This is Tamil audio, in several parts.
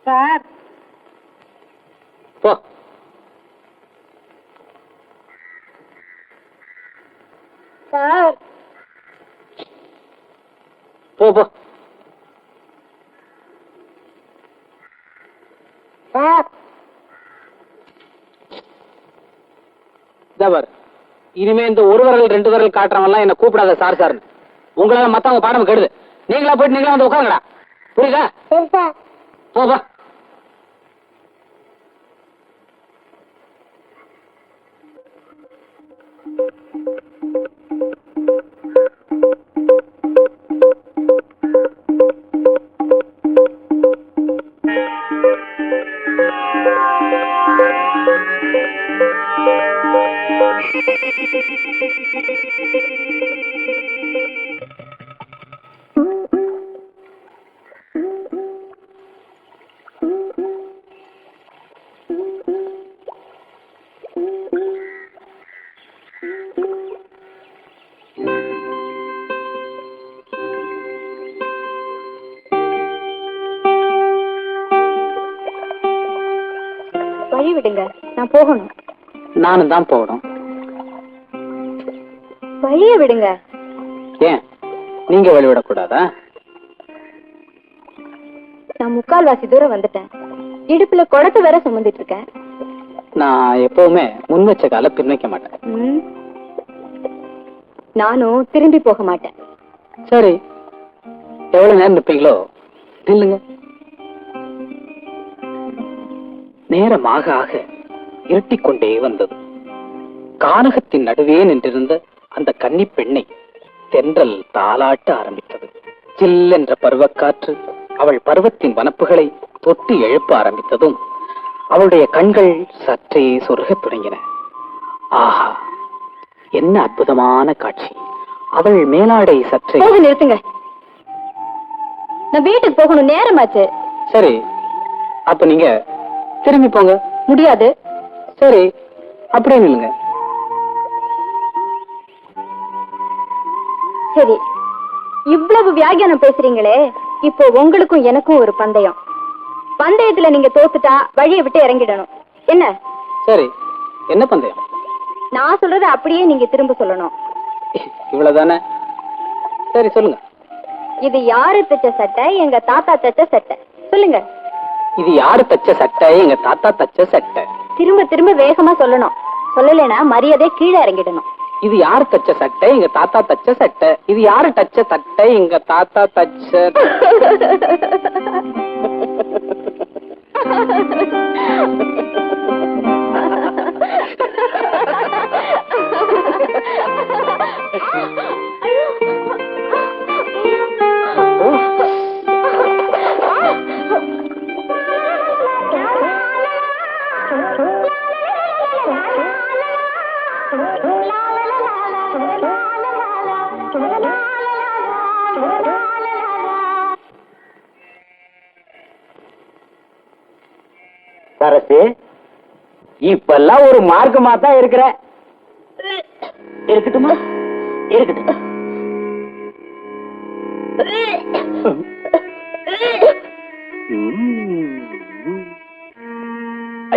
சார் போ. சார் போ போ. சார் பாரு, இனிமே இந்த ஒரு விரல் ரெண்டு விரல் காட்டுறவன்லாம் என்ன கூப்பிடாத சார் சார்னு. உங்களால மத்தவங்க பாடம் கெடுது. நீங்களா போயிட்டு நீங்களா வந்து உட்காருங்கடா. புரியுதா? சரி சார். போப்பா. வழி விடுங்க, நான் போகணும். நானும் தான் போகணும். வழிய விடுங்க. ஏன் நீங்க வழிவிடக்கூடாதா? நான் முக்கால்வாசி தூரம் வந்துட்டேன். இடுப்புல குடத்தை வேற சுமந்துட்டு இருக்கேன். நான் எப்பவுமே முன் வச்ச கால பின் வைக்க மாட்டேன். நானும் திரும்பி போக மாட்டேன். சரி, எவ்வளவு நேரம் நிற்பீங்களோ நில்லுங்க. நேரமாக ஆக இருட்டிக்கொண்டே வந்தது. கானகத்தின் நடுவே நின்றிருந்த அந்த கன்னி பெண்ணை தென்றல் தாளாட்ட ஆரம்பித்தது. சில் என்ற பருவக்காற்று அவள் பருவத்தின் வனப்புகளை தொட்டி எழுப்ப ஆரம்பித்ததும் அவளுடைய கண்கள் சற்றே சொருகத் தொடங்கின. ஆஹா, என்ன அற்புதமான காட்சி! அவள் மேலாடை சற்றே... நிறுத்துங்க, நான் வீட்டுக்கு போகணும், நேரமாச்சு. சரி, அப்ப நீங்க திரும்பி போங்க. முடியாது. சரி, அப்படியே நில்லுங்க. சரி, இவ்வளவு வியாகியானம் பேசுறீங்களே, இப்போ உங்களுக்கும் எனக்கும் ஒரு பந்தயம். பந்தயத்துல நீங்க தோத்துட்டா வழியை விட்டு இறங்கிடணும். என்ன? சரி, என்ன பந்தயம்? நான் சொல்றத அப்படியே நீங்க திரும்ப சொல்லணும். இவ்வளவுதானே? சரி, சொல்லுங்க. இது யாரு தச்ச சட்டை? எங்க தாத்தா தச்ச சட்டை. சொல்லுங்க. இது யாரு தச்ச சட்டை? எங்க தாத்தா தச்ச சட்டை. திரும்ப திரும்ப வேகமா சொல்லணும். சொல்லலைன்னா மரியாதை கீழே இறங்கிடணும். இது யாரு தச்ச சட்டை? எங்க தாத்தா தச்ச சட்டை. இது யாரு தச்ச சட்டை? எங்க தாத்தா தச்ச... சரசு, இப்பெல்லாம் ஒரு மார்க்கமா தான் இருக்கிற. இருக்கட்டுமா? இருக்கட்டும்.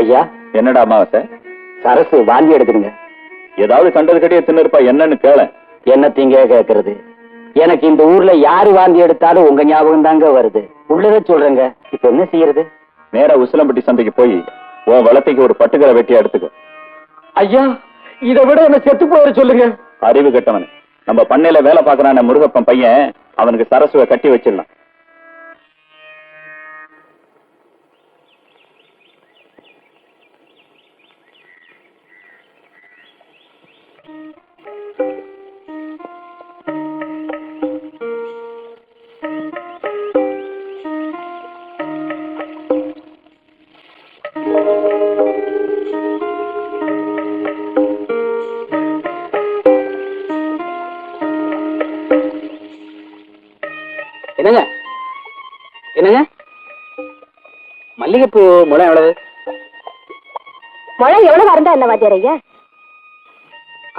ஐயா. என்னடா அமாவாசை? சரசு வாந்தி எடுத்துருங்க. ஏதாவது கண்டது கட்டிய தின்னுருப்பா, என்னன்னு கேள. என்னத்தீங்க கேக்குறது? எனக்கு இந்த ஊர்ல யாரு வாந்தி எடுத்தாலும் உங்க ஞாபகம் தாங்க வருது. உள்ளத சொல்றேங்க. இப்ப என்ன செய்யறது? நேரா உசிலம்பட்டி சந்தைக்கு போய் உன் வளத்தைக்கு ஒரு பட்டுக்கரை வெட்டியா எடுத்துக்க. ஐயா, இதை விட என்ன செத்து போயிட சொல்லுங்க. அறிவு கெட்டவன். நம்ம பண்ணையில வேலை பாக்குறான முருகப்பன் பையன், அவனுக்கு சரசுவை கட்டி வச்சிடலாம். என்னங்க என்னங்க, மல்லிகைப்பூ முளை எவ்வளவு? முளை எவ்வளவு இருந்தா என்ன வாத்தியார் ஐயா?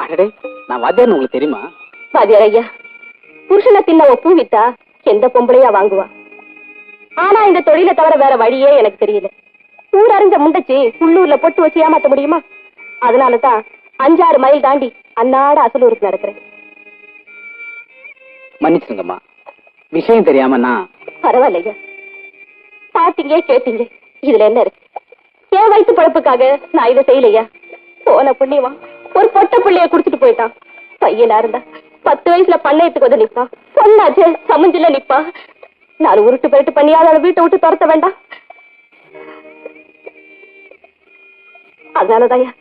அடடே, நான் வாத்தியார்னு உங்களுக்கு தெரியுமா? வாத்தியார் ஐயா, புருஷனை தின்ன பூ வித்தா எந்த பொம்பளையா வாங்குவா? ஆனா இந்த தொழிலை தவிர வேற வழியே எனக்கு தெரியல. ஊரறிஞ்ச முண்டச்சி உள்ளூர்ல பொட்டு வச்சு ஏமாத்த முடியுமா? அதனாலதான் 5-6 மைல் தாண்டி அன்னாட அசலூருக்கு நடக்கிறேன். மன்னிச்சுங்கம்மா, விஷயம் தெரியாம நான். பரவாயில்லையா, பாத்தீங்க கேட்டீங்க, இதுல என்ன இருக்கு? என் வயிற்று பழப்புக்காக நான் இதை செய்யலையா? போன புண்ணியமா ஒரு பொட்ட பிள்ளைய குடுத்துட்டு போயிட்டான். பையனா இருந்தா 10 வயசுல பண்ணையத்துக்கு வந்து நிப்பான். பொண்ணாச்சு சமஞ்சில நிப்பா. 4 உருட்டு பெருட்டு பண்ணியாத அவளை வீட்டை விட்டு துரத்த வேண்டாம். அதனாலதாயா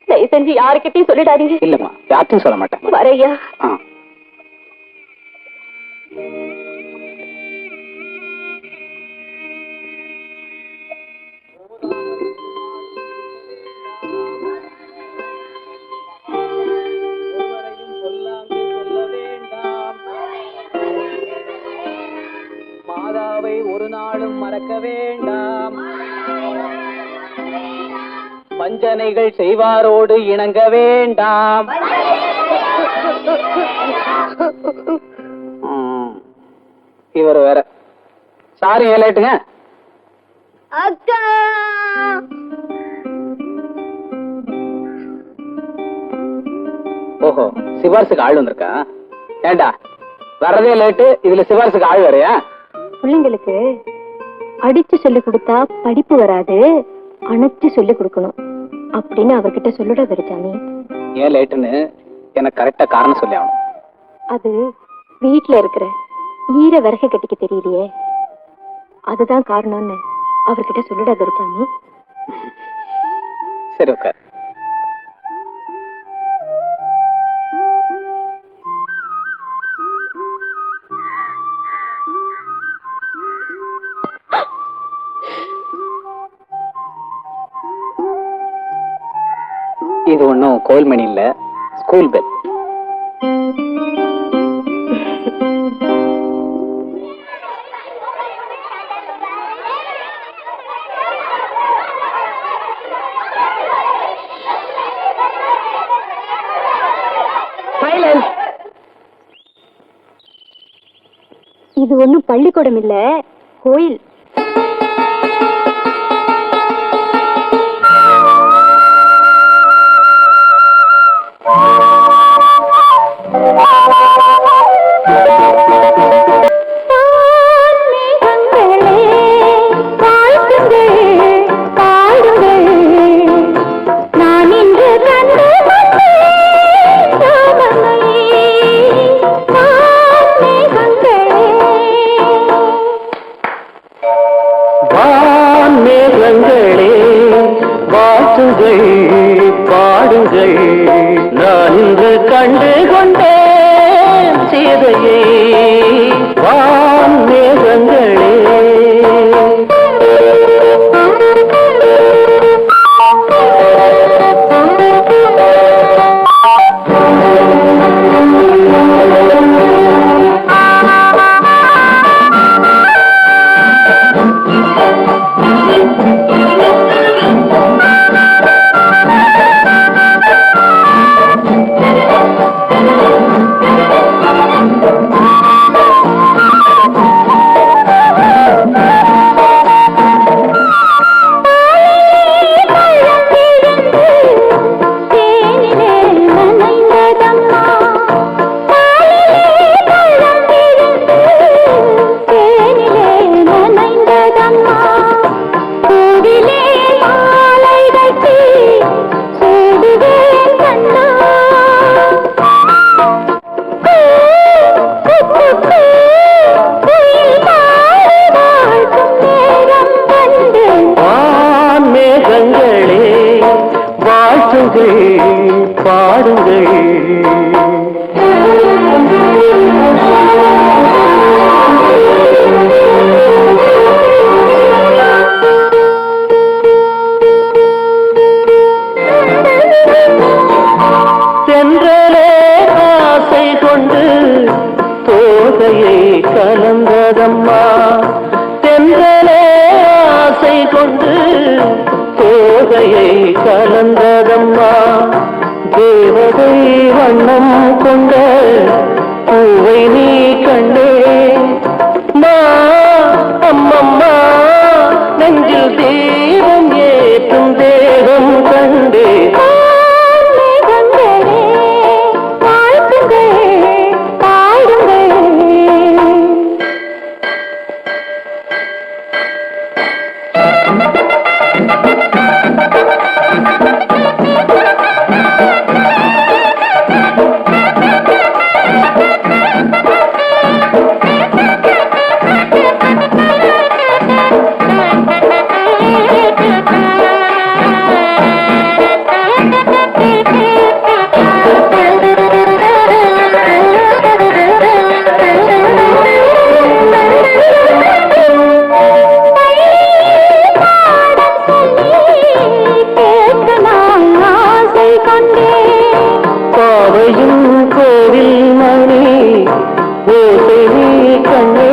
தயவு செஞ்சு யாருக்கிட்டையும் சொல்லிடாதீங்க. இல்லம்மா, யார்ட்டையும் சொல்ல மாட்டேன். வரையா. மாதாவை ஒரு நாளும் மறக்க வேண்டாம். வஞ்சனைகள் செய்வாரோடு இணங்க வேண்டாம். இவர் வேற. சாரி ஏலேட்டுங்க. அக்கா ஓஹோ, சிபாரிசுக்கு ஆள் வந்திருக்கா? ஏண்டா வர்றதே லேட்டு, இதுல சிபாரிசுக்கு ஆள் வேறையா? பிள்ளைங்களுக்கு அடிச்சு சொல்லி கொடுத்தா படிப்பு வராது, அணைச்சு சொல்லி கொடுக்கணும் அப்படின்னு அவர்கிட்ட சொல்லுட வெறிச்சாமி. ஏன் லேட்டுன்னு எனக்கு கரெக்டா காரணம் சொல்லி ஆகணும். அது வீட்டுல இருக்கிற ஈர விறக கட்டிக்க தெரியலையே, அதுதான் காரணம்னு அவர்கிட்ட சொல்லுட வெறிச்சாமி. சரி, உட்கார். இது ஒன்னும் கோயில் மணி இல்ல, ஸ்கூல் பெல். இது ஒண்ணும் பள்ளிக்கூடம் இல்ல, கோயில். பாடுங்கள், நான் இன்று கண்டு கொண்டேன் சீதையை. வான் மேகங்களே, பாடுங்கள். சென்றலே ஆசை கொண்டு தோகையை கலந்ததம்மா, சென்றலே ஆசை கொண்டு தோகையை கலந்ததம்மா. தேவதை வண்ணம் கொண்ட பூவை நீ கண்டே மா, அம்மம்மா. பாவையும் கோவில் மணி ஓசை கண்ணே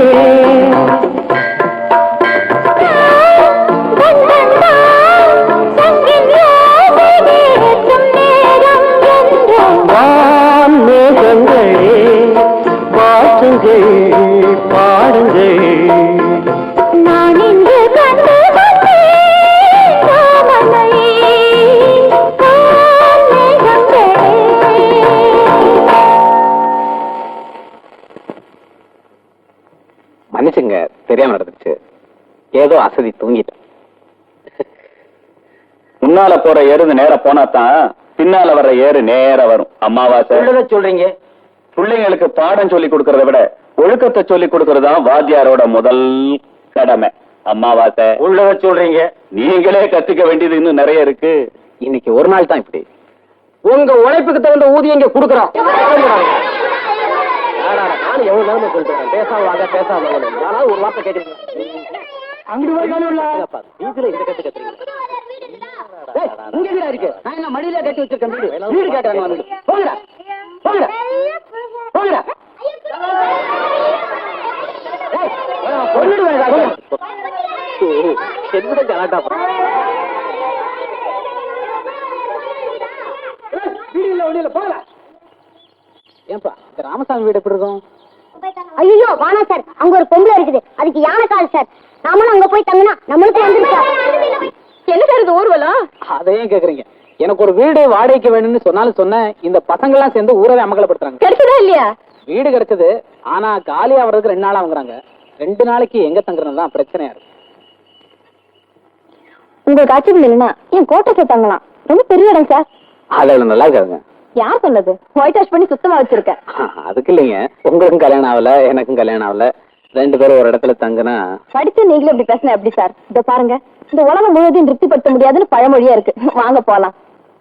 வான் மேகங்களே வாசுங்கள் பாடுங்கள் நான் இன்று கண்டு மன்னிச்சுங்க, தெரியாம நடந்துச்சு. ஏதோ அசதி தூங்கிட்டேன். முன்னால போற எருது நேர போனாதான் பின்னால வர்ற ஏறு நேர வரும். அம்மாவாசை சொல்றீங்க. பிள்ளைங்களுக்கு பாடம் சொல்லி கொடுக்கறத விட ஒழுக்கத்தை சொல்லி கொடுக்கறதுதான் வாத்தியாரோட முதல் கடமை. அம்மாவாசை உள்ளத சொல்றீங்க. நீங்களே கத்துக்க வேண்டியது இன்னும் நிறைய இருக்கு. இன்னைக்கு ஒரு நாள் தான் இப்படி. உங்க உழைப்புக்கு தகுந்த ஊதியம் இங்க கொடுக்கறோம். நானும் எவ்வளவு நேரமா சொல்றேன், பேசாம வாங்க பேசாம வாங்க. யாராவது ஒரு வார்த்தை கேட்கறீங்க. அங்கிட்டு வீட்டுல இந்த கத்து கத்துறீங்க. இங்க வீடா இருக்கு. நான் என்ன மடியில கட்டி வச்சிருக்கேன். வீடு கேட்டாங்க வந்து. போங்கடா போங்கடா போங்கடா. கொன்னுடுவேன். என்ன கலாட்டா வீடு இல்ல ஒண்ணு இல்ல. போங்கடா. ஏன்பா இந்த ராமசாமி வீடு எப்படி இருக்கும்? ஐயோ வானா சார், அங்க ஒரு பொம்பளை இருக்குது, அதுக்கு யானை கால் சார். நாமளும் அங்க போய் தங்கினா நம்மளுக்கு வந்துருக்கா. என்ன சார் இது ஊர்வலம்? அதையும் கேக்குறீங்க. எனக்கு ஒரு வீடு வாடகைக்கு வேணும்னு சொன்னாலும் சொன்னேன். இந்த பசங்க எல்லாம் சேர்ந்து ஊரவே அமங்கலப்படுத்துறாங்க. கிடைச்சதா இல்லையா? வீடு கிடைச்சது, ஆனா காலி ஆவறதுக்கு 2 நாள் ஆகுறாங்க. 2 நாளைக்கு எங்க தங்குறது தான் பிரச்சனையா இருக்கு. உங்களுக்கு ஆட்சி இல்லைன்னா என் கோட்டைக்கு தங்கலாம். ரொம்ப பெரிய இடம் சார். அதுல நல்லா இருக்காங்க. யார் சொன்னது? ஒயிட் வாஷ் பண்ணி சுத்தமா வச்சிருக்கேன். அதுக்கு இல்லைங்க, உங்களுக்கும் கல்யாணம் ஆகல, எனக்கும் கல்யாணம் ஆகல. 2 பேரும் ஒரு இடத்துல தங்குனா. படிச்சு நீங்களும் இப்படி பேசினா எப்படி சார்? இத பாருங்க, இந்த உலகம் முழுவதையும் திருப்திப்படுத்த முடியாதுன்னு பழமொழியா இருக்கு. வாங்க போலாம்.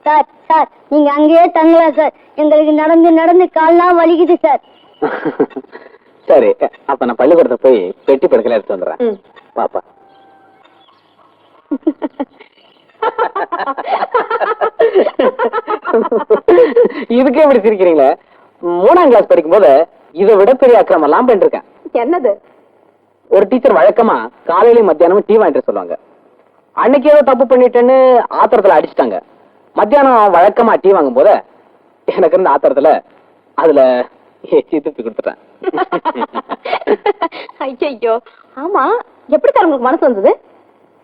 சார் சார், நீங்க அங்கேயே தங்கலாம் சார். எங்களுக்கு நடந்து நடந்து கால்லாம் வலிக்குது சார். சரி, அப்ப நான் பள்ளிக்கூடத்தை போய் பெட்டி படுக்கல எடுத்து வந்துடுறேன். பாப்பா. இதுக்கே இப்படி சிரிக்கிறீங்களே? 3ஆம் கிளாஸ் படிக்கும் போது இதை விட பெரிய அக்கிரமம் எல்லாம் பண்ணிருக்கேன். என்னது? ஒரு டீச்சர் வழக்கமா காலையிலயும் மத்தியானமும் டீ வாங்கிட்டு சொல்லுவாங்க. அன்னைக்கு ஏதோ தப்பு பண்ணிட்டேன்னு ஆத்திரத்துல அடிச்சுட்டாங்க. மத்தியானம் வழக்கமா டீ வாங்கும் போது எனக்கு இருந்த ஆத்திரத்துல அதுல ஏச்சி துப்பி கொடுத்துட்டேன். ஐயோ, ஆமா, எப்படி சார் உங்களுக்கு மனசு வந்தது?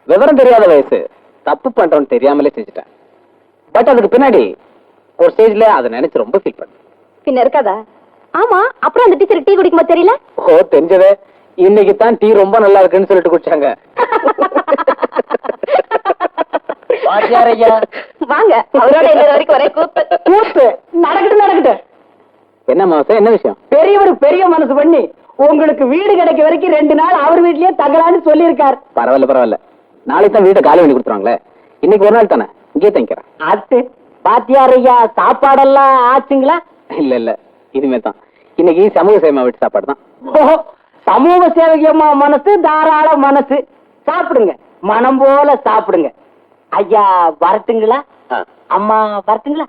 விவரம் தெரியாத வயசு, தப்பு பண்றோம்னு தெரியாமலே செஞ்சுட்டேன். பட் அதுக்கு பின்னாடி ஒரு ஸ்டேஜ்ல அதை நினைச்சு ரொம்ப ஃபீல் பண்ணேன். பின்ன இருக்காதா? ஆமா, அப்புறம் அந்த டீச்சர் டீ குடிக்கும்போது தெரியல? ஓ, தெரிஞ்சதே. இன்னைக்கு தான் டீ ரொம்ப நல்லா இருக்குன்னு சொல்லிட்டு குடிச்சாங்க. வாங்க, அவரோட இன்னொரு வரைக்கும் ஒரே கூத்து கூத்து நடக்கட்டும் நடக்கட்டும். என்ன மாசம், என்ன விஷயம்? பெரியவர் பெரிய மனசு பண்ணி உங்களுக்கு வீடு கிடைக்க வரைக்கும் 2 நாள் அவர் வீட்லயே தங்கலான்னு சொல்லி இருக்காரு. பரவாயில்ல பரவாயில்ல, நாளைக்கு தான் வீட்டை காலி பண்ணி கொடுத்துருவாங்களே. இன்னைக்கு ஒரு நாள் தானே, இங்கே தங்கிக்கிறேன். அத்து பாத்தியார் ஐயா, சாப்பாடெல்லாம் ஆச்சுங்களா? இல்ல இல்ல, இனிமே தான். இன்னைக்கு சமூக சேவை வீட்டு சாப்பாடு தான். ஓஹோ, சமூக சேவகியம்மா மனசு, தாராள மனசு. சாப்பிடுங்க, மனம் போல சாப்பிடுங்க. ஐயா வரட்டுங்களா? அம்மா வரட்டுங்களா?